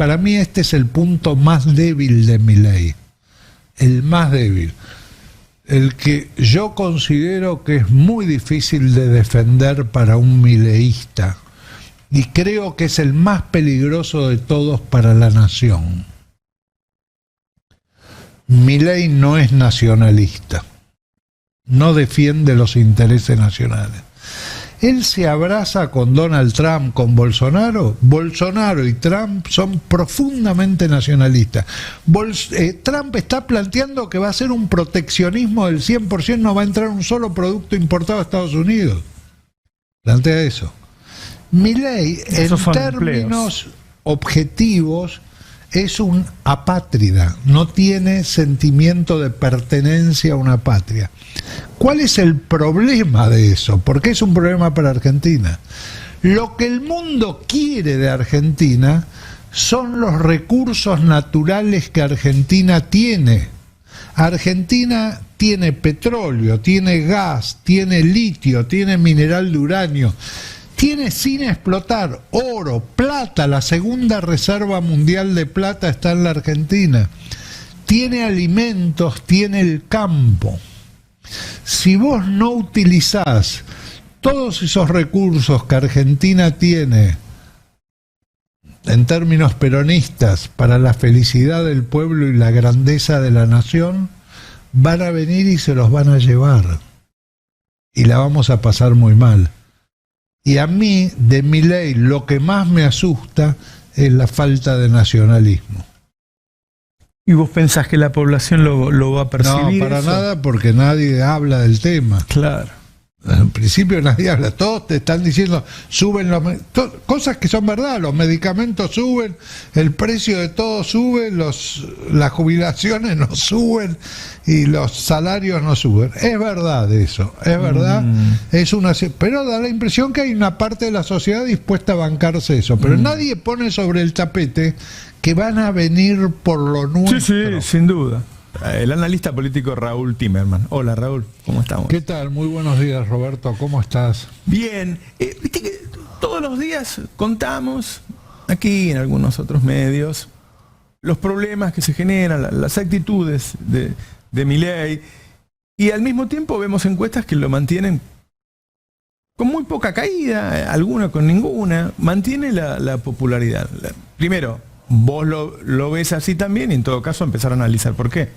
para mí este es el punto más débil de Milei, el más débil, el que yo considero que es muy difícil de defender para un mileísta y creo que es el más peligroso de todos para la nación. Milei no es nacionalista, no defiende los intereses nacionales. Él se abraza con Donald Trump, con Bolsonaro. Bolsonaro y Trump son profundamente nacionalistas. Trump está planteando que va a ser un proteccionismo del 100%, no va a entrar un solo producto importado a Estados Unidos. Plantea eso. Milei, en términos objetivos, es un apátrida, no tiene sentimiento de pertenencia a una patria. ¿Cuál es el problema de eso? Porque es un problema para Argentina. Lo que el mundo quiere de Argentina son los recursos naturales que Argentina tiene. Argentina tiene petróleo, tiene gas, tiene litio, tiene mineral de uranio. Tiene sin explotar oro, plata, la segunda reserva mundial de plata está en la Argentina. Tiene alimentos, tiene el campo. Si vos no utilizás todos esos recursos que Argentina tiene en términos peronistas para la felicidad del pueblo y la grandeza de la nación, van a venir y se los van a llevar. Y la vamos a pasar muy mal. Y a mí, de Milei, lo que más me asusta es la falta de nacionalismo. ¿Y vos pensás que la población lo va a percibir? No, para eso? nada, porque nadie habla del tema. Claro. En principio nadie habla, todos te están diciendo, suben cosas que son verdad, los medicamentos suben, el precio de todo sube, las jubilaciones no suben y los salarios no suben. Es verdad eso, es verdad, pero da la impresión que hay una parte de la sociedad dispuesta a bancarse eso, pero nadie pone sobre el tapete que van a venir por lo nuestro. Sí, sin duda. El analista político Raúl Timerman. Hola Raúl, ¿cómo estamos? ¿Qué tal? Muy buenos días, Roberto, ¿cómo estás? Bien, viste que todos los días contamos, aquí en algunos otros medios, los problemas que se generan, las actitudes de Milei, y al mismo tiempo vemos encuestas que lo mantienen con muy poca caída, alguna con ninguna, mantiene la popularidad. Primero, vos lo ves así también y en todo caso empezar a analizar por qué.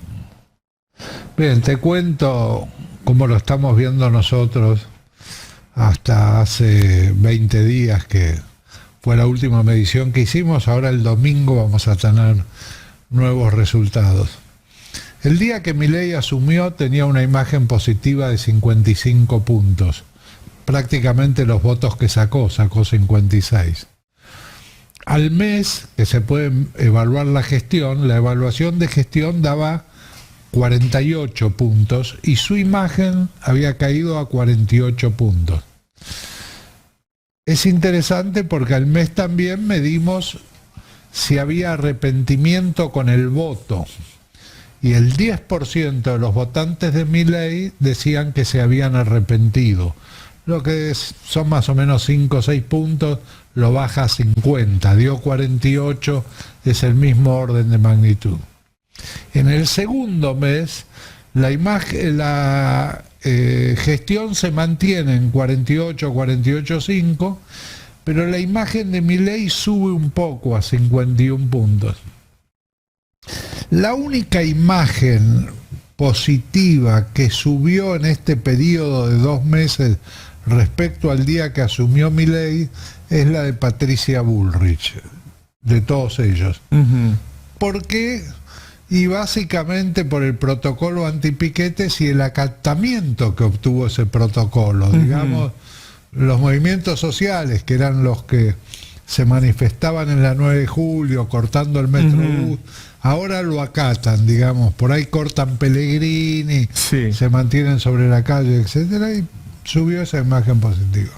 Bien, te cuento cómo lo estamos viendo nosotros hasta hace 20 días que fue la última medición que hicimos. Ahora el domingo vamos a tener nuevos resultados. El día que Milei asumió tenía una imagen positiva de 55 puntos. Prácticamente los votos que sacó 56. Al mes, que se puede evaluar la gestión, la evaluación de gestión daba 48 puntos y su imagen había caído a 48 puntos. Es interesante porque al mes también medimos si había arrepentimiento con el voto y el 10% de los votantes de Milei decían que se habían arrepentido. Lo que son más o menos 5 o 6 puntos, lo baja a 50, dio 48, es el mismo orden de magnitud. En el segundo mes, la gestión se mantiene en 48, 48,5, pero la imagen de Milei sube un poco a 51 puntos. La única imagen positiva que subió en este periodo de 2 meses respecto al día que asumió Milei es la de Patricia Bullrich, de todos ellos. ¿Por qué? Y básicamente por el protocolo antipiquetes y el acatamiento que obtuvo ese protocolo. Digamos, los movimientos sociales, que eran los que se manifestaban en la 9 de julio, cortando el Metrobús, ahora lo acatan, digamos, por ahí cortan Pellegrini, se mantienen sobre la calle, etcétera, y subió esa imagen positiva.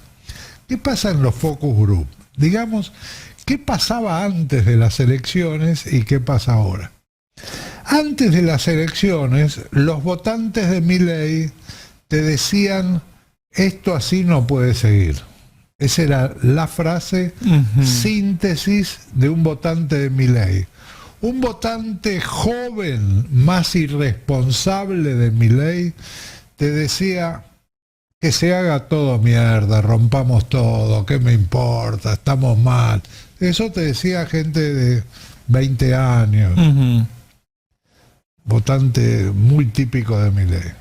¿Qué pasa en los focus group? Digamos, ¿qué pasaba antes de las elecciones y qué pasa ahora? Antes de las elecciones, los votantes de Milei te decían, esto así no puede seguir. Esa era la frase síntesis de un votante de Milei. Un votante joven, más irresponsable de Milei, te decía que se haga todo mierda, rompamos todo, ¿qué me importa? Estamos mal. Eso te decía gente de 20 años. Votante muy típico de Milei.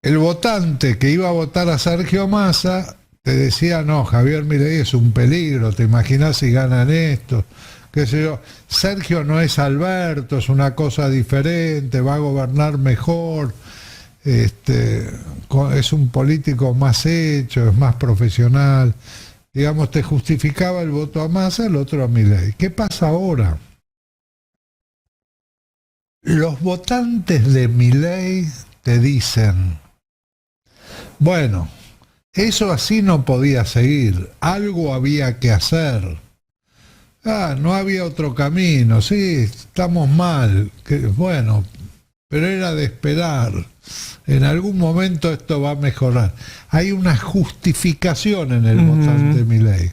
El votante que iba a votar a Sergio Massa te decía, no, Javier Milei es un peligro, te imaginas si ganan esto, qué sé yo. Sergio no es Alberto, es una cosa diferente, va a gobernar mejor, es un político más hecho, es más profesional. Digamos, te justificaba el voto a Massa, el otro a Milei. ¿Qué pasa ahora? Los votantes de Milei te dicen, bueno, eso así no podía seguir, algo había que hacer. No había otro camino, sí, estamos mal, bueno, pero era de esperar. En algún momento esto va a mejorar. Hay una justificación en el votante de Milei.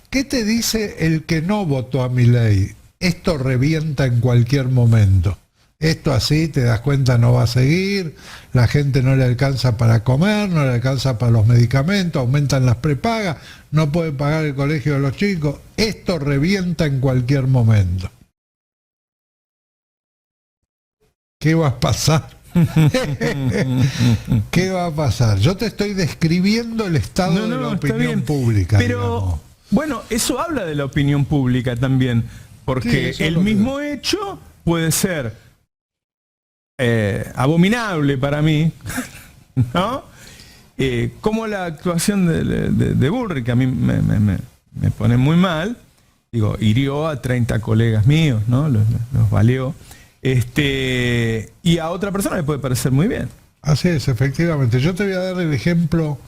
¿Qué te dice el que no votó a Milei? Esto revienta en cualquier momento. Esto así, te das cuenta, no va a seguir, la gente no le alcanza para comer, no le alcanza para los medicamentos, aumentan las prepagas, no puede pagar el colegio de los chicos. Esto revienta en cualquier momento. ¿Qué va a pasar? ¿Qué va a pasar? Yo te estoy describiendo el estado de la opinión pública. Pero, digamos. Bueno, eso habla de la opinión pública también, porque sí, el mismo hecho puede ser abominable para mí, ¿no? Como la actuación de Bullrich, que a mí me pone muy mal, digo, hirió a 30 colegas míos, ¿no? Los valió. Y a otra persona le puede parecer muy bien. Así es, efectivamente. Yo te voy a dar el ejemplo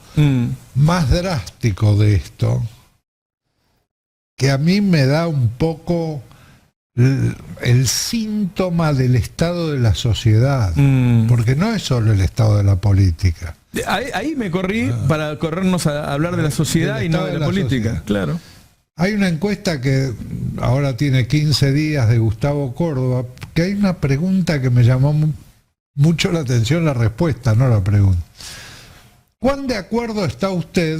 más drástico de esto, que a mí me da un poco el síntoma del estado de la sociedad, porque no es solo el estado de la política. Ahí me corrí para corrernos a hablar de la sociedad y no de la política, sociedad. Claro. Hay una encuesta que ahora tiene 15 días de Gustavo Córdoba, que hay una pregunta que me llamó mucho la atención, la respuesta, no la pregunta. ¿Cuán de acuerdo está usted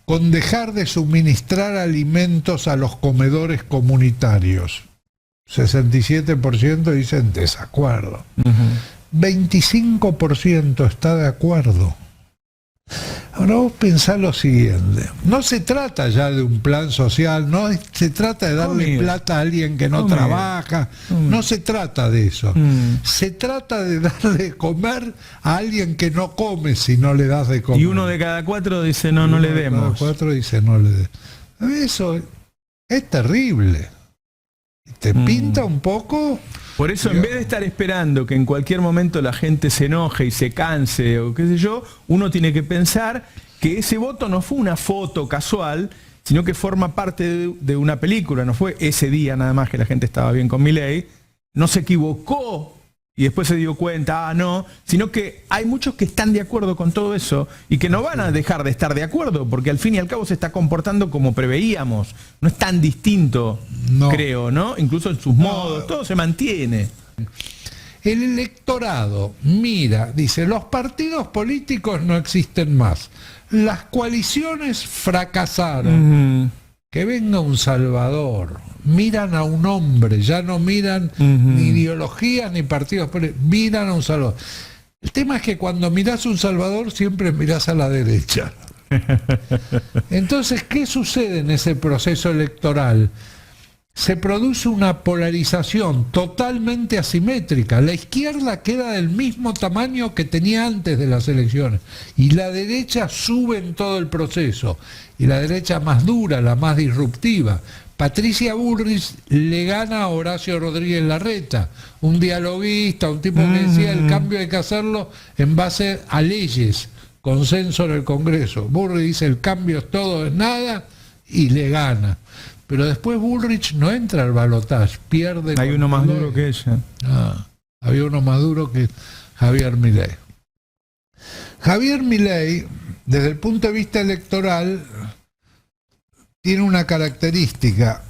con dejar de suministrar alimentos a los comedores comunitarios? 67% dicen desacuerdo. 25% está de acuerdo. Ahora vos pensá lo siguiente, no se trata ya de un plan social, no se trata de darle plata a alguien que no trabaja, no se trata de eso, se trata de darle de comer a alguien que no come si no le das de comer. Y uno de cada 4 dice no le demos. Uno de cada 4 dice no le demos. Eso es terrible. ¿Te pinta un poco? Por eso, en vez de estar esperando que en cualquier momento la gente se enoje y se canse o qué sé yo, uno tiene que pensar que ese voto no fue una foto casual, sino que forma parte de una película, no fue ese día nada más que la gente estaba bien con Milei, no se equivocó y después se dio cuenta, no, sino que hay muchos que están de acuerdo con todo eso y que no van a dejar de estar de acuerdo, porque al fin y al cabo se está comportando como preveíamos, no es tan distinto, creo, ¿no? Incluso en sus modos, todo se mantiene. El electorado mira, dice, los partidos políticos no existen más, las coaliciones fracasaron, que venga un salvador. Miran a un hombre, ya no miran ni ideologías ni partidos políticos, miran a un salvador. El tema es que cuando mirás a un salvador siempre mirás a la derecha. Entonces, ¿qué sucede en ese proceso electoral? Se produce una polarización totalmente asimétrica. La izquierda queda del mismo tamaño que tenía antes de las elecciones y la derecha sube en todo el proceso, y la derecha más dura, la más disruptiva. Patricia Bullrich le gana a Horacio Rodríguez Larreta, un dialoguista, un tipo que decía el cambio hay que hacerlo en base a leyes, consenso en el Congreso. Bullrich dice el cambio es todo, es nada, y le gana. Pero después Bullrich no entra al balotaje, pierde. Hay uno más duro que ella. Había uno más duro que Javier Milei. Javier Milei desde el punto de vista electoral, tiene una característica.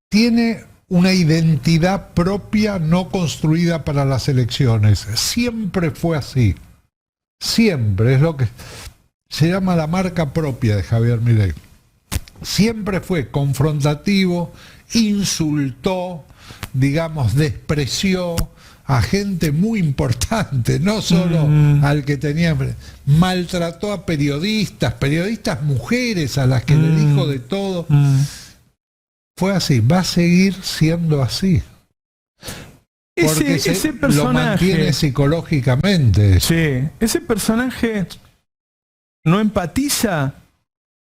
Tiene una identidad propia no construida para las elecciones. Siempre fue así. Siempre. Es lo que se llama la marca propia de Javier Milei. Siempre fue confrontativo, insultó, digamos, despreció a gente muy importante, no solo al que tenía, maltrató a periodistas mujeres a las que le dijo de todo. Fue así, va a seguir siendo así. Porque ese personaje lo mantiene psicológicamente. Sí, ese personaje no empatiza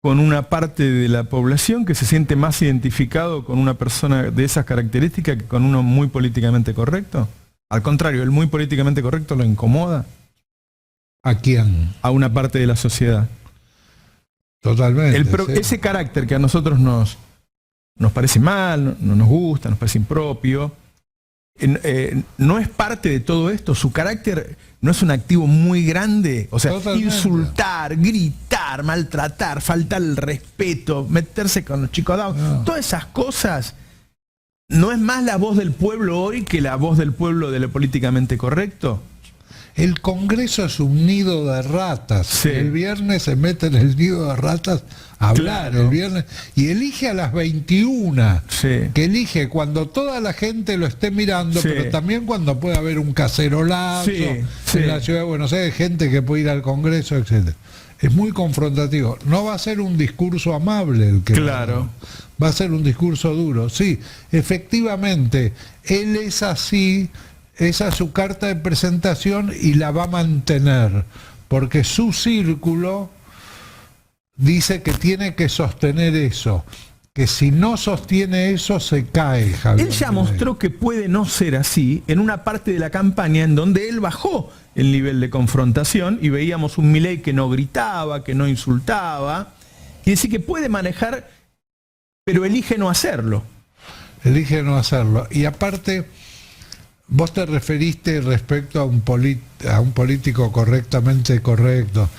con una parte de la población que se siente más identificado con una persona de esas características que con uno muy políticamente correcto. Al contrario, el muy políticamente correcto lo incomoda. ¿A quién? A una parte de la sociedad. Totalmente. Sí. Ese carácter que a nosotros nos parece mal, no nos gusta, nos parece impropio, no es parte de todo esto. Su carácter no es un activo muy grande. O sea, totalmente. Insultar, gritar, maltratar, faltar el respeto, meterse con los chicos dados, todas esas cosas. ¿No es más la voz del pueblo hoy que la voz del pueblo de lo políticamente correcto? El Congreso es un nido de ratas. Sí. El viernes se mete en el nido de ratas a hablar. Claro. El viernes, y elige a las 21. Sí. Que elige cuando toda la gente lo esté mirando, sí. Pero también cuando puede haber un cacerolazo en la ciudad de Buenos Aires, gente que puede ir al Congreso, etc. Es muy confrontativo. No va a ser un discurso amable el que va a ser un discurso duro. Sí, efectivamente, él es así. Esa es su carta de presentación y la va a mantener, porque su círculo dice que tiene que sostener eso, que si no sostiene eso se cae, Javier. Él ya mostró que puede no ser así en una parte de la campaña en donde él bajó el nivel de confrontación y veíamos un Milei que no gritaba, que no insultaba, y decir que puede manejar, pero elige no hacerlo. Elige no hacerlo. Y aparte, vos te referiste respecto a un político correctamente correcto.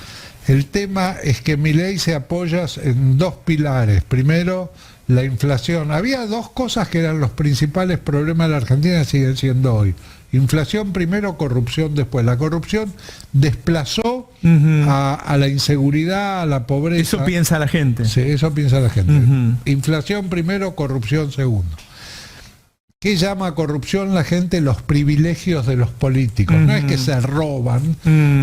El tema es que Milei se apoya en dos pilares. Primero, la inflación. Había dos cosas que eran los principales problemas de la Argentina y siguen siendo hoy. Inflación primero, corrupción después. La corrupción desplazó a la inseguridad, a la pobreza. Eso piensa la gente. Sí, eso piensa la gente. Inflación primero, corrupción segundo. ¿Qué llama corrupción la gente? Los privilegios de los políticos. No es que se roban,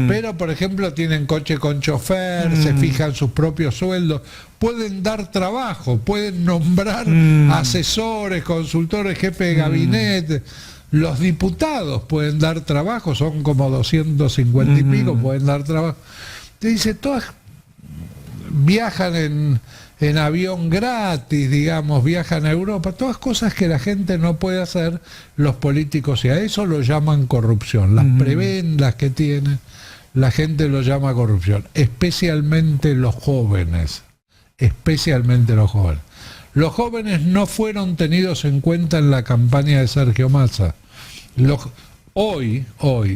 pero por ejemplo tienen coche con chofer, se fijan sus propios sueldos, pueden dar trabajo, pueden nombrar asesores, consultores, jefe de gabinete. Los diputados pueden dar trabajo, son como 250 y pico, pueden dar trabajo. Te dice, todas viajan en avión gratis, digamos, viajan a Europa, todas cosas que la gente no puede hacer, los políticos, y a eso lo llaman corrupción. Las prebendas que tienen, la gente lo llama corrupción, especialmente los jóvenes, especialmente los jóvenes. Los jóvenes no fueron tenidos en cuenta en la campaña de Sergio Massa. Hoy,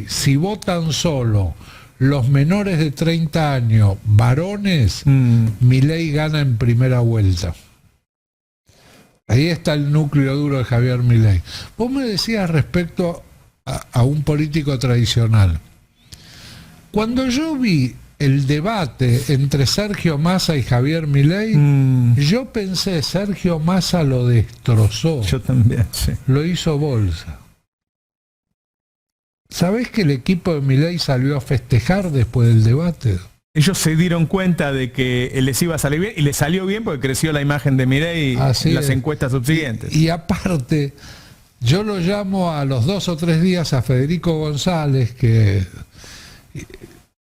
si votan solo los menores de 30 años, varones, Milei gana en primera vuelta. Ahí está el núcleo duro de Javier Milei. Vos me decías respecto a un político tradicional. Cuando yo vi el debate entre Sergio Massa y Javier Milei, yo pensé, Sergio Massa lo destrozó. Yo también, sí. Lo hizo bolsa. ¿Sabés que el equipo de Milei salió a festejar después del debate? Ellos se dieron cuenta de que les iba a salir bien, y les salió bien porque creció la imagen de Milei en las encuestas subsiguientes. Y aparte, yo lo llamo a los 2 o 3 días a Federico González, que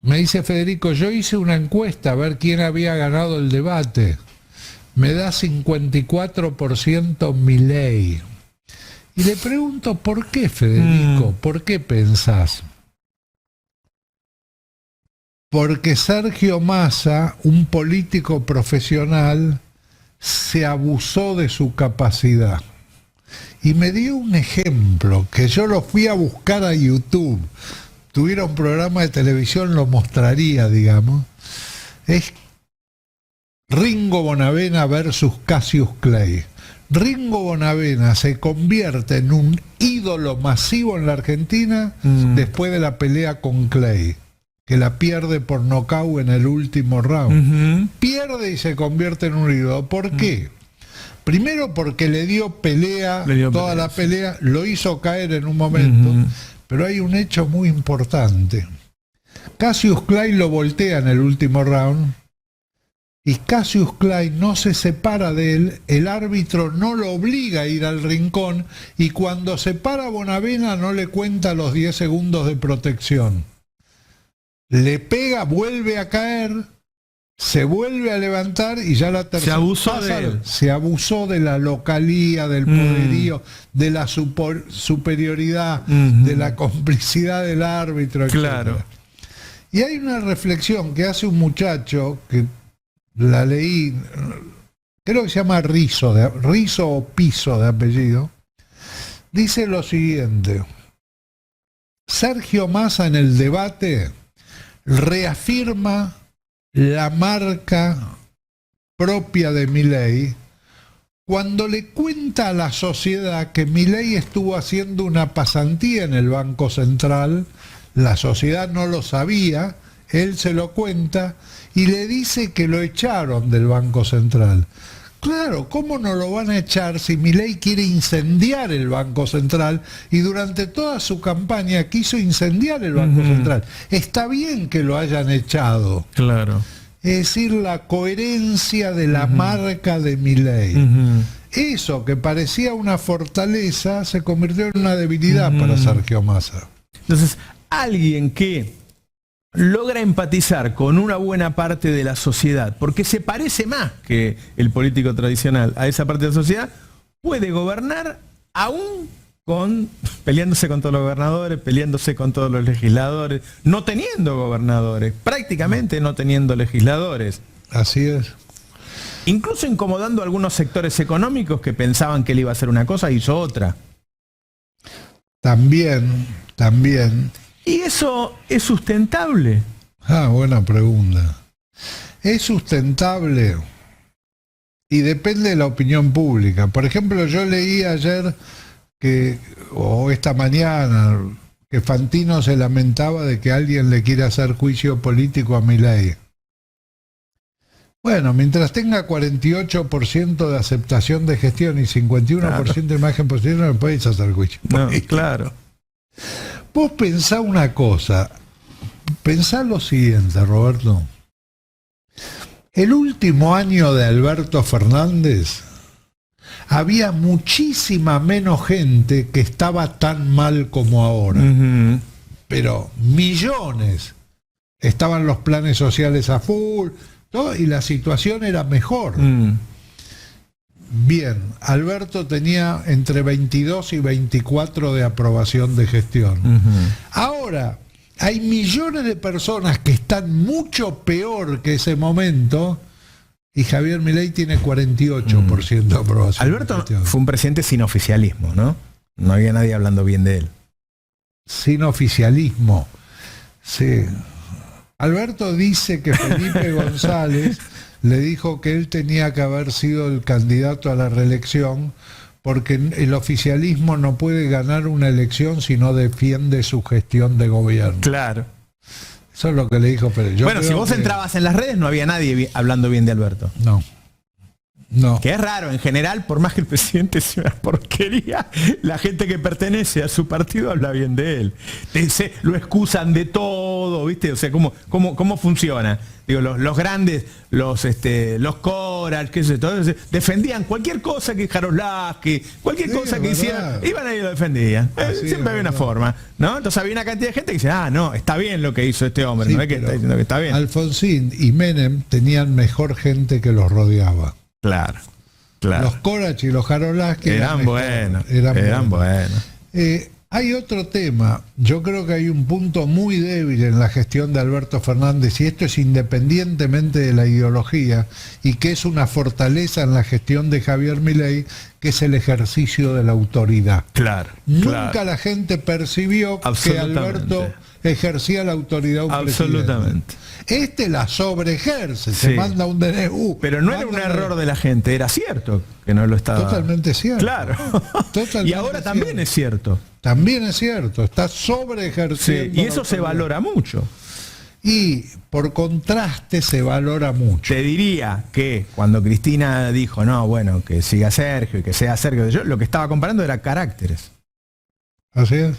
me dice, Federico, yo hice una encuesta a ver quién había ganado el debate. Me da 54% Milei. Y le pregunto, ¿por qué, Federico? ¿Por qué pensás? Porque Sergio Massa, un político profesional, se abusó de su capacidad. Y me dio un ejemplo, que yo lo fui a buscar a YouTube. Tuviera un programa de televisión, lo mostraría, digamos. es Ringo Bonavena versus Cassius Clay. Ringo Bonavena se convierte en un ídolo masivo en la Argentina después de la pelea con Clay, que la pierde por nocaut en el último round. Pierde y se convierte en un ídolo. ¿Por qué? Primero porque le dio pelea, toda la pelea, lo hizo caer en un momento, pero hay un hecho muy importante. Cassius Clay lo voltea en el último round, y Cassius Clay no se separa de él, el árbitro no lo obliga a ir al rincón, y cuando se para Bonavena no le cuenta los 10 segundos de protección. Le pega, vuelve a caer, se vuelve a levantar y ya la tercera... Se abusó de la localía, del poderío, de la superioridad, de la complicidad del árbitro, etc. Claro. Y hay una reflexión que hace un muchacho que la leí, creo que se llama Rizzo o Piso de apellido. Dice lo siguiente: Sergio Massa en el debate reafirma la marca propia de Milei cuando le cuenta a la sociedad que Milei estuvo haciendo una pasantía en el Banco Central. La sociedad no lo sabía, él se lo cuenta y le dice que lo echaron del Banco Central. Claro, ¿cómo no lo van a echar si Milei quiere incendiar el Banco Central y durante toda su campaña quiso incendiar el Banco Central? Está bien que lo hayan echado. Claro. Es decir, la coherencia de la marca de Milei. Eso que parecía una fortaleza se convirtió en una debilidad para Sergio Massa. Entonces, alguien que logra empatizar con una buena parte de la sociedad, porque se parece más que el político tradicional a esa parte de la sociedad, puede gobernar aún peleándose con todos los gobernadores, peleándose con todos los legisladores, no teniendo gobernadores, prácticamente no teniendo legisladores. Así es. Incluso incomodando a algunos sectores económicos que pensaban que él iba a hacer una cosa, hizo otra. También. ¿Y eso es sustentable? Buena pregunta. ¿Es sustentable? Y depende de la opinión pública. Por ejemplo, yo leí ayer o esta mañana, que Fantino se lamentaba de que alguien le quiera hacer juicio político a Milei. Bueno, mientras tenga 48% de aceptación de gestión y 51% de imagen positiva, no me podéis hacer juicio político. Claro. Vos pensá una cosa, pensá lo siguiente, Roberto. El último año de Alberto Fernández había muchísima menos gente que estaba tan mal como ahora. Pero millones. Estaban los planes sociales a full, todo, y la situación era mejor. Bien, Alberto tenía entre 22 y 24 de aprobación de gestión. Ahora, hay millones de personas que están mucho peor que ese momento, y Javier Milei tiene 48% de aprobación. Alberto fue un presidente sin oficialismo, ¿no? No había nadie hablando bien de él. Sin oficialismo, sí. Alberto dice que Felipe González le dijo que él tenía que haber sido el candidato a la reelección porque el oficialismo no puede ganar una elección si no defiende su gestión de gobierno. Claro. Eso es lo que le dijo Pérez. Bueno, si vos entrabas en las redes no había nadie hablando bien de Alberto. No. Que es raro, en general, por más que el presidente sea una porquería, la gente que pertenece a su partido habla bien de él. Lo excusan de todo, ¿viste? O sea, ¿cómo funciona? Digo, los grandes, los Coral, qué sé yo, todos defendían cualquier cosa que Jaroslavski, cualquier cosa que hiciera, iban ahí y lo defendían. Siempre había una forma, ¿no? Entonces había una cantidad de gente que dice, no, está bien lo que hizo este hombre, sí, no es que está diciendo que está bien. Alfonsín y Menem tenían mejor gente que los rodeaba. Claro. Los Corach y los Jaroslavski eran buenos. Hay otro tema. Yo creo que hay un punto muy débil en la gestión de Alberto Fernández, y esto es independientemente de la ideología, y que es una fortaleza en la gestión de Javier Milei, que es el ejercicio de la autoridad. Claro. Nunca la gente percibió que Alberto ejercía la autoridad un absolutamente. Este la sobreejerce, se manda un DNU. Pero no era un error de la gente, era cierto que no lo estaba. Totalmente cierto. Claro. Totalmente y ahora también es cierto. También es cierto, está sobreejerciendo. Sí, y eso se valora mucho. Y por contraste se valora mucho. Te diría que cuando Cristina dijo, no, bueno, que siga Sergio y que sea Sergio, yo lo que estaba comparando era caracteres. Así es.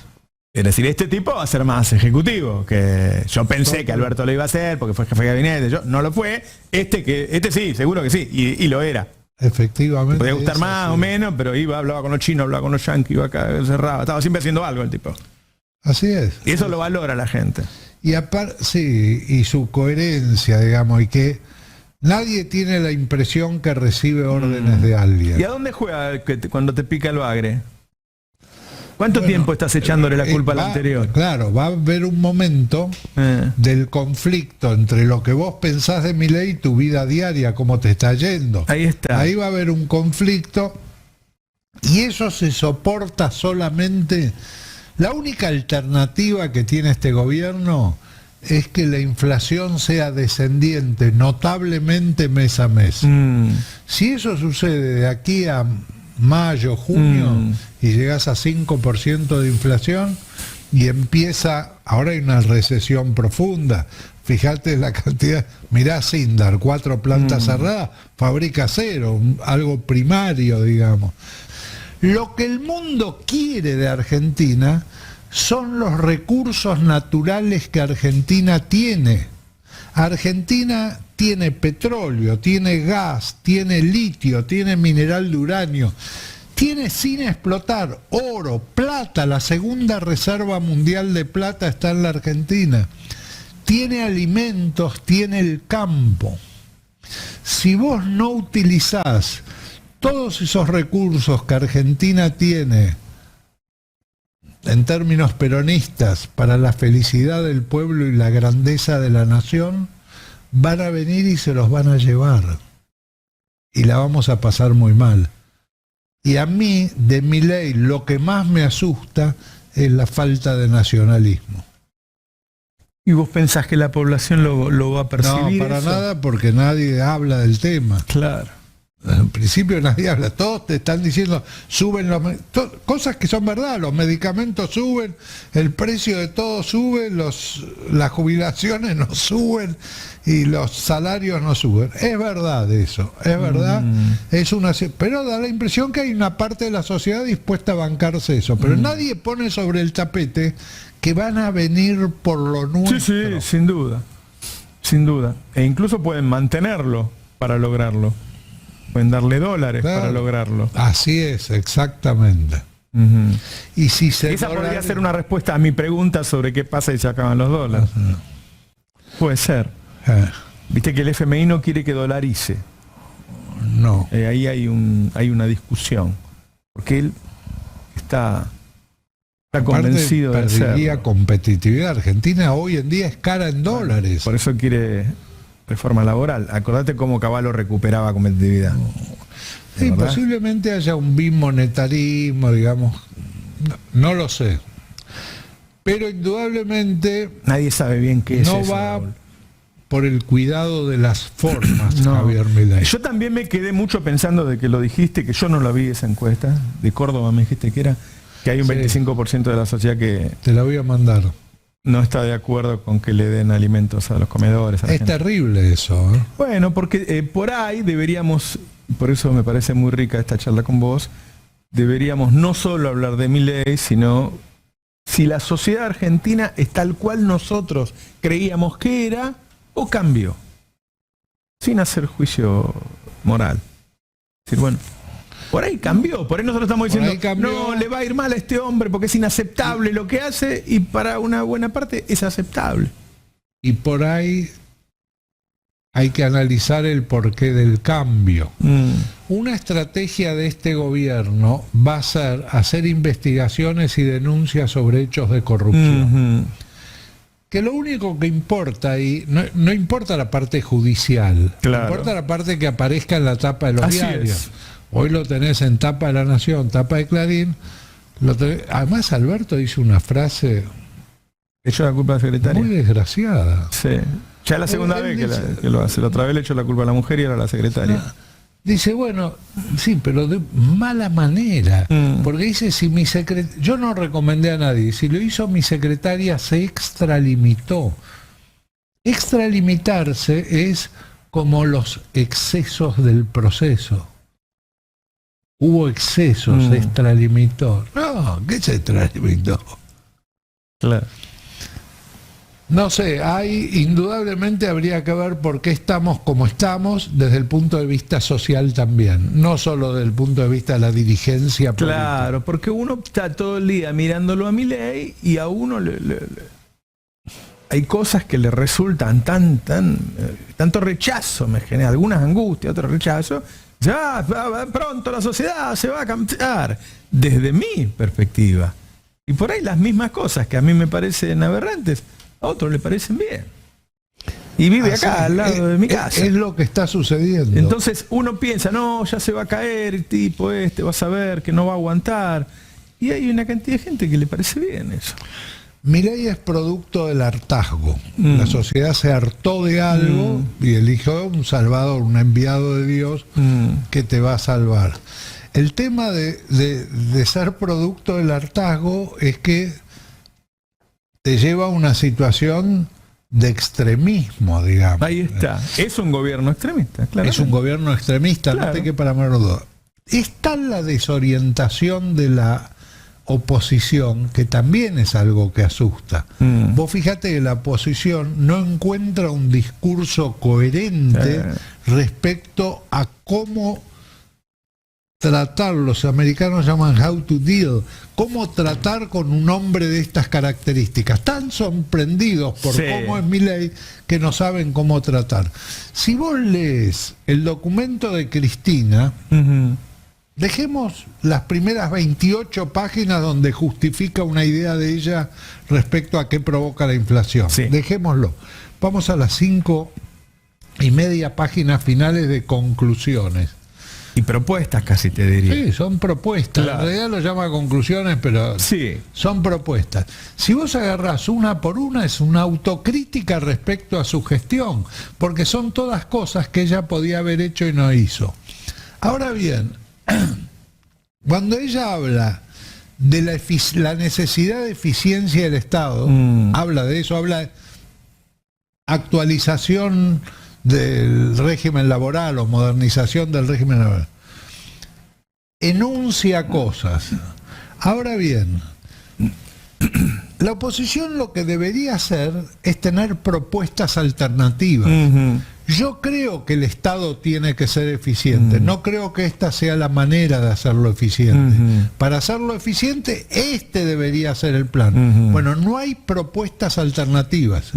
Es decir, este tipo va a ser más ejecutivo, que yo pensé que Alberto lo iba a hacer porque fue jefe de gabinete, yo no lo fue, este sí, seguro que sí, y lo era. Efectivamente. Podía gustar más o menos, pero hablaba con los chinos, hablaba con los yanquis, iba acá, cerraba, estaba siempre haciendo algo el tipo. Así es. Y eso lo valora la gente. Y aparte, sí, y su coherencia, digamos, y que nadie tiene la impresión que recibe órdenes de alguien. ¿Y a dónde juega cuando te pica el bagre? ¿Cuánto tiempo estás echándole la culpa al anterior? Claro, va a haber un momento del conflicto entre lo que vos pensás de Milei y tu vida diaria, cómo te está yendo. Ahí está. Ahí va a haber un conflicto y eso se soporta solamente. La única alternativa que tiene este gobierno es que la inflación sea descendiente notablemente mes a mes. Si eso sucede de aquí a mayo, junio, y llegas a 5% de inflación y empieza, ahora hay una recesión profunda, fíjate la cantidad, mirá Sindar, 4 plantas cerradas, fabrica 0, algo primario, digamos. Lo que el mundo quiere de Argentina son los recursos naturales que Argentina tiene. Argentina tiene petróleo, tiene gas, tiene litio, tiene mineral de uranio, tiene sin explotar oro, plata, la segunda reserva mundial de plata está en la Argentina, tiene alimentos, tiene el campo. Si vos no utilizás todos esos recursos que Argentina tiene en términos peronistas para la felicidad del pueblo y la grandeza de la nación, van a venir y se los van a llevar. Y la vamos a pasar muy mal. Y a mí, de Milei, lo que más me asusta es la falta de nacionalismo. ¿Y vos pensás que la población lo va a percibir? No, para eso? nada, porque nadie habla del tema. Claro. En principio nadie habla, todos te están diciendo, suben cosas que son verdad, los medicamentos suben, el precio de todo sube, las jubilaciones no suben y los salarios no suben. Es verdad eso, es verdad, pero da la impresión que hay una parte de la sociedad dispuesta a bancarse eso, pero nadie pone sobre el tapete que van a venir por lo nuestro. Sí, sin duda, sin duda. E incluso pueden mantenerlo para lograrlo. Pueden darle dólares para lograrlo. Así es, exactamente. Y si esa podría ser una respuesta a mi pregunta sobre qué pasa si se acaban los dólares. Puede ser. Viste que el FMI no quiere que dolarice. No. Ahí hay una discusión. Porque él está convencido de ser. Perdería competitividad. Argentina hoy en día es cara en dólares. Por eso quiere reforma laboral. Acordate cómo Cavallo recuperaba competitividad. Sí, posiblemente haya un bimonetarismo, digamos. No lo sé. Pero indudablemente nadie sabe bien qué es no eso, va Raúl. Por el cuidado de las formas, no. Javier Milei. Yo también me quedé mucho pensando de que lo dijiste, que yo no la vi esa encuesta, de Córdoba me dijiste que hay un 25% de la sociedad que te la voy a mandar. No está de acuerdo con que le den alimentos a los comedores. Es terrible eso. Bueno, porque por ahí deberíamos, por eso me parece muy rica esta charla con vos, deberíamos no solo hablar de Milei, sino si la sociedad argentina es tal cual nosotros creíamos que era o cambió, sin hacer juicio moral. Es decir, bueno, por ahí cambió, por ahí nosotros estamos diciendo, no, le va a ir mal a este hombre porque es inaceptable lo que hace y para una buena parte es aceptable. Y por ahí hay que analizar el porqué del cambio. Una estrategia de este gobierno va a ser hacer investigaciones y denuncias sobre hechos de corrupción. Que lo único que importa ahí, no importa la parte judicial, importa la parte que aparezca en la tapa de los diarios. Hoy lo tenés en tapa de La Nación, tapa de Clarín. Además, Alberto dice una frase echó la culpa a la secretaria. muy desgraciada. Sí. Ya es la segunda vez que lo hace. La otra vez le echó la culpa a la mujer y ahora a la secretaria. Dice, bueno, sí, pero de mala manera. Porque dice, si mi yo no recomendé a nadie, si lo hizo mi secretaria se extralimitó. Extralimitarse es como los excesos del proceso. Hubo excesos, se extralimitó. No, ¿qué se extralimitó? Claro. No sé, indudablemente habría que ver por qué estamos como estamos desde el punto de vista social también, no solo desde el punto de vista de la dirigencia política. Claro, porque uno está todo el día mirándolo a Milei y a uno hay cosas que le resultan tanto rechazo, me genera algunas angustias, otros rechazos. Ya pronto la sociedad se va a cambiar desde mi perspectiva. Y por ahí las mismas cosas que a mí me parecen aberrantes, a otros le parecen bien. Y vive acá, al lado de mi casa. Es lo que está sucediendo. Entonces uno piensa, no, ya se va a caer el tipo vas a ver que no va a aguantar. Y hay una cantidad de gente que le parece bien eso. Milei es producto del hartazgo. La sociedad se hartó de algo y eligió un salvador, un enviado de Dios que te va a salvar. El tema de ser producto del hartazgo es que te lleva a una situación de extremismo, digamos. Ahí está. Es un gobierno extremista, claro. Es un gobierno extremista, claro. No te quepa la menor duda. Está la desorientación de la oposición, que también es algo que asusta. Vos fíjate que la oposición no encuentra un discurso coherente respecto a cómo tratar, los americanos llaman how to deal, cómo tratar con un hombre de estas características. Tan sorprendidos por cómo es Milei que no saben cómo tratar. Si vos lees el documento de Cristina, dejemos las primeras 28 páginas donde justifica una idea de ella respecto a qué provoca la inflación. Dejémoslo. Vamos a las 5:30 páginas finales de conclusiones. Y propuestas casi te diría. Sí, son propuestas. Claro. En realidad lo llama conclusiones, pero son propuestas. Si vos agarrás una por una, es una autocrítica respecto a su gestión, porque son todas cosas que ella podía haber hecho y no hizo. Ahora bien, cuando ella habla de la necesidad de eficiencia del Estado, habla de eso, habla de actualización del régimen laboral o modernización del régimen laboral, enuncia cosas. Ahora bien, la oposición lo que debería hacer es tener propuestas alternativas. Yo creo que el Estado tiene que ser eficiente, no creo que esta sea la manera de hacerlo eficiente. Para hacerlo eficiente, este debería ser el plan. Bueno, no hay propuestas alternativas.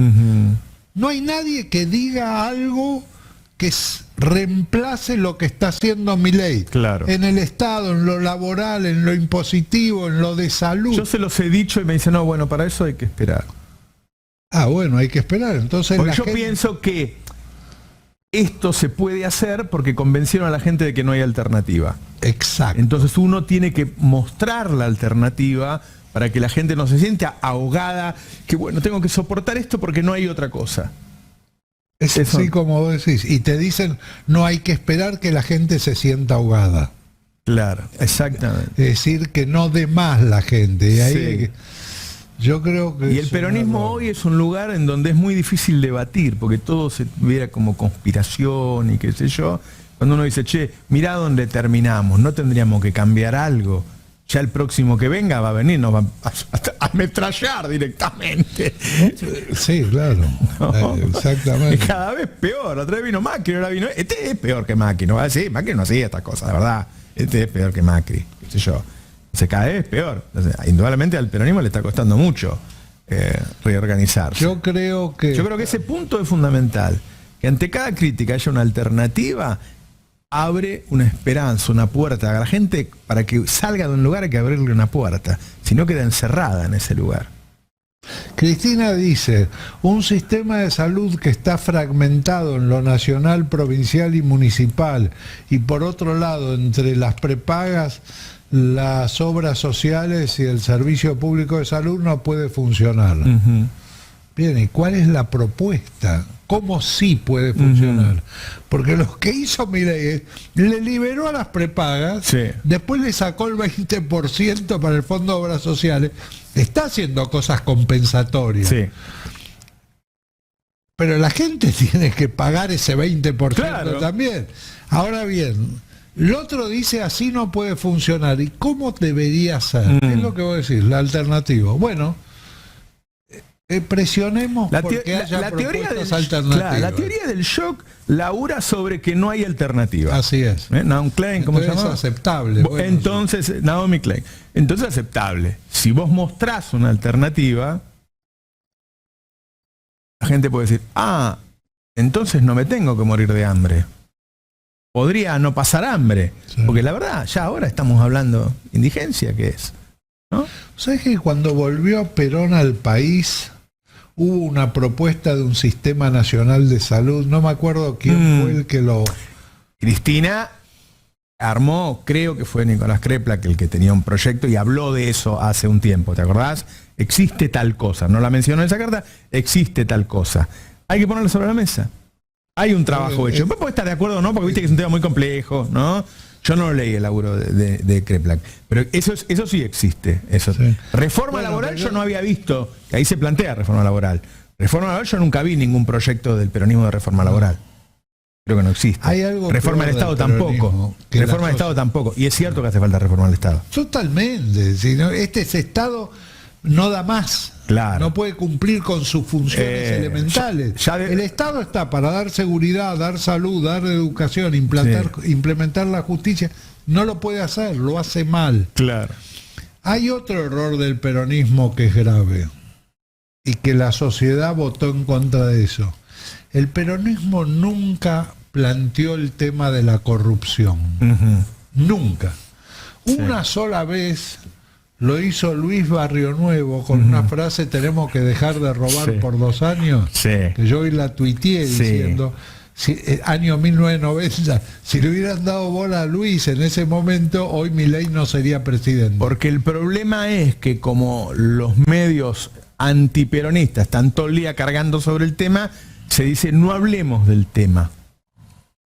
No hay nadie que diga algo que reemplace lo que está haciendo Milei. Claro. En el Estado, en lo laboral, en lo impositivo, en lo de salud. Yo se los he dicho y me dicen, no, bueno, para eso hay que esperar. Ah, bueno, hay que esperar. Entonces porque yo pienso que esto se puede hacer porque convencieron a la gente de que no hay alternativa. Exacto. Entonces uno tiene que mostrar la alternativa para que la gente no se sienta ahogada, que bueno, tengo que soportar esto porque no hay otra cosa. Es así como vos decís. Y te dicen, no hay que esperar que la gente se sienta ahogada. Claro, exactamente. Es decir, que no dé más la gente. Y ahí yo creo que... Y el peronismo hoy es un lugar en donde es muy difícil debatir, porque todo se viera como conspiración y qué sé yo. Cuando uno dice, che, mirá dónde terminamos, no tendríamos que cambiar algo. Ya el próximo que venga va a venir, nos va a ametrallar directamente. Sí, claro. No, exactamente. Y cada vez peor. Otra vez vino Macri, ahora vino... Este es peor que Macri. No va a decir, Macri no hacía estas cosas, de verdad. Este es peor que Macri, qué sé yo. Cada vez es peor. Entonces, indudablemente al peronismo le está costando mucho reorganizarse. Yo creo que ese punto es fundamental. Que ante cada crítica haya una alternativa, abre una esperanza, una puerta a la gente. Para que salga de un lugar hay que abrirle una puerta, si no queda encerrada en ese lugar. Cristina dice, un sistema de salud que está fragmentado en lo nacional, provincial y municipal, y por otro lado, entre las prepagas, las obras sociales y el servicio público de salud, no puede funcionar. Bien, ¿y cuál es la propuesta? ¿Cómo sí puede funcionar? Porque lo que hizo Milei es, le liberó a las prepagas, Sí. después le sacó el 20% para el Fondo de Obras Sociales, está haciendo cosas compensatorias. Sí. Pero la gente tiene que pagar ese 20% Claro. también. Ahora bien, el otro dice así no puede funcionar. ¿Y cómo debería ser? Es lo que voy a decir, la alternativa. Bueno, presionemos porque haya propuestas alternativas. Claro, la teoría del shock labura sobre que no hay alternativa. Así es. Naomi Klein, ¿cómo se Entonces llama? es aceptable. Bueno, Entonces, Naomi Klein. Entonces aceptable. Si vos mostrás una alternativa, la gente puede decir, entonces no me tengo que morir de hambre. Podría no pasar hambre. Sí. Porque la verdad, ya ahora estamos hablando indigencia, ¿qué es? ¿No? ¿sabes que cuando volvió Perón al país hubo una propuesta de un sistema nacional de salud? No me acuerdo quién fue el que lo... Cristina armó, creo que fue Nicolás Kreplak el que tenía un proyecto y habló de eso hace un tiempo, ¿te acordás? Existe tal cosa, no la mencionó en esa carta, existe tal cosa. Hay que ponerlo sobre la mesa. Hay un trabajo hecho. Vos podés estar de acuerdo o no, porque viste que es un tema muy complejo, ¿no? Yo no leí el laburo de Kreplak, pero eso sí existe. Eso. Sí. Reforma Bueno, laboral pero yo no había visto, que ahí se plantea reforma laboral. Reforma laboral yo nunca vi ningún proyecto del peronismo de reforma laboral. Creo que no existe. Hay algo Reforma peor del Estado del peronismo, tampoco. que Reforma la del Estado tampoco. Y es cierto que hace falta reforma del Estado. Totalmente. Si no, ese Estado no da más. Claro. No puede cumplir con sus funciones elementales. El Estado está para dar seguridad, dar salud, dar educación, implementar la justicia. No lo puede hacer, lo hace mal. Claro. Hay otro error del peronismo que es grave y que la sociedad votó en contra de eso. El peronismo nunca planteó el tema de la corrupción. Nunca. Una sola vez lo hizo Luis Barrio Nuevo con una frase: tenemos que dejar de robar por 2 años, que yo hoy la tuiteé diciendo, año 1990, si le hubieran dado bola a Luis en ese momento, hoy Milei no sería presidente. Porque el problema es que como los medios antiperonistas están todo el día cargando sobre el tema, se dice no hablemos del tema.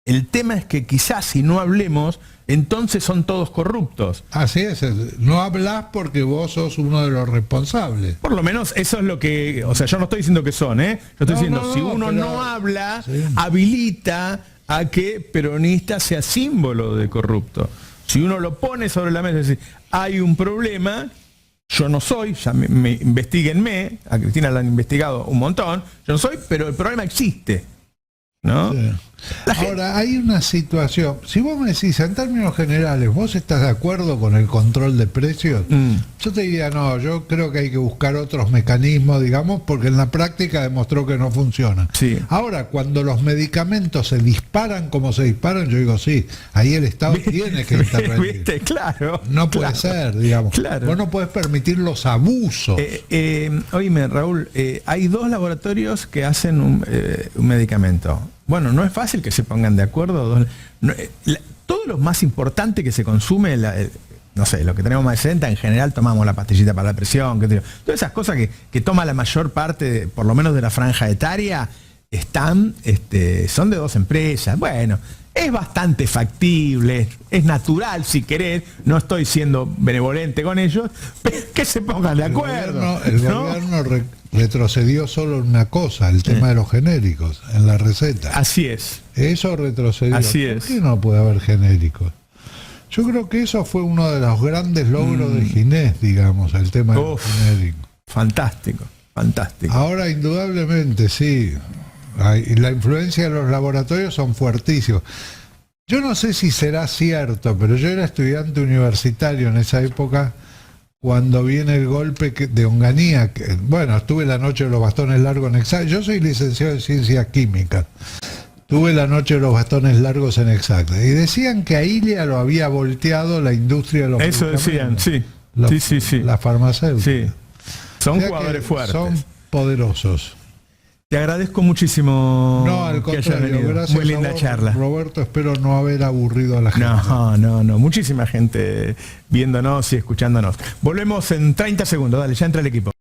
El tema es que quizás si no hablemos, entonces son todos corruptos. Así es, no hablas porque vos sos uno de los responsables. Por lo menos eso es lo que, o sea, yo no estoy diciendo que son, yo estoy diciendo, si uno no habla, habilita a que peronista sea símbolo de corrupto. Si uno lo pone sobre la mesa y dice, hay un problema, yo no soy, ya investiguenme, a Cristina la han investigado un montón, yo no soy, pero el problema existe, ¿no? Sí. Ahora, hay una situación, si vos me decís en términos generales, ¿vos estás de acuerdo con el control de precios? Yo te diría, no, yo creo que hay que buscar otros mecanismos, digamos, porque en la práctica demostró que no funciona. Sí. Ahora, cuando los medicamentos se disparan como se disparan, yo digo, sí, ahí el Estado tiene que intervenir. ¿Viste? Claro. No puede ser, digamos. Claro. Vos no podés permitir los abusos. Oíme, Raúl, hay 2 laboratorios que hacen un medicamento. Bueno, no es fácil que se pongan de acuerdo. Todo lo más importante que se consume, no sé, lo que tenemos más de 60, en general tomamos la pastillita para la presión, todas esas cosas que toma la mayor parte, por lo menos de la franja etaria, son de 2 empresas. Bueno, es bastante factible, es natural si querés, no estoy siendo benevolente con ellos, pero que se pongan de acuerdo. El gobierno retrocedió solo en una cosa, el tema de los genéricos, en la receta. Así es. Eso retrocedió. Así es. ¿Por qué no puede haber genéricos? Yo creo que eso fue uno de los grandes logros de Ginés, digamos, el tema de los genéricos. Fantástico, fantástico. Ahora, indudablemente, sí. La influencia de los laboratorios son fuertísimos. Yo no sé si será cierto, pero yo era estudiante universitario en esa época cuando viene el golpe de Onganía. Bueno, estuve la noche de los bastones largos en Exacta. Yo soy licenciado en Ciencias Químicas. Tuve la noche de los bastones largos en Exacta. Y decían que a Ilia lo había volteado la industria de los Eso decían, sí. La farmacéutica. Son O sea jugadores que fuertes. son poderosos. Te agradezco muchísimo No, al que hayas contrario, venido. gracias Muy linda a vos, charla. Roberto, espero no haber aburrido a la gente. No. Muchísima gente viéndonos y escuchándonos. Volvemos en 30 segundos. Dale, ya entra el equipo.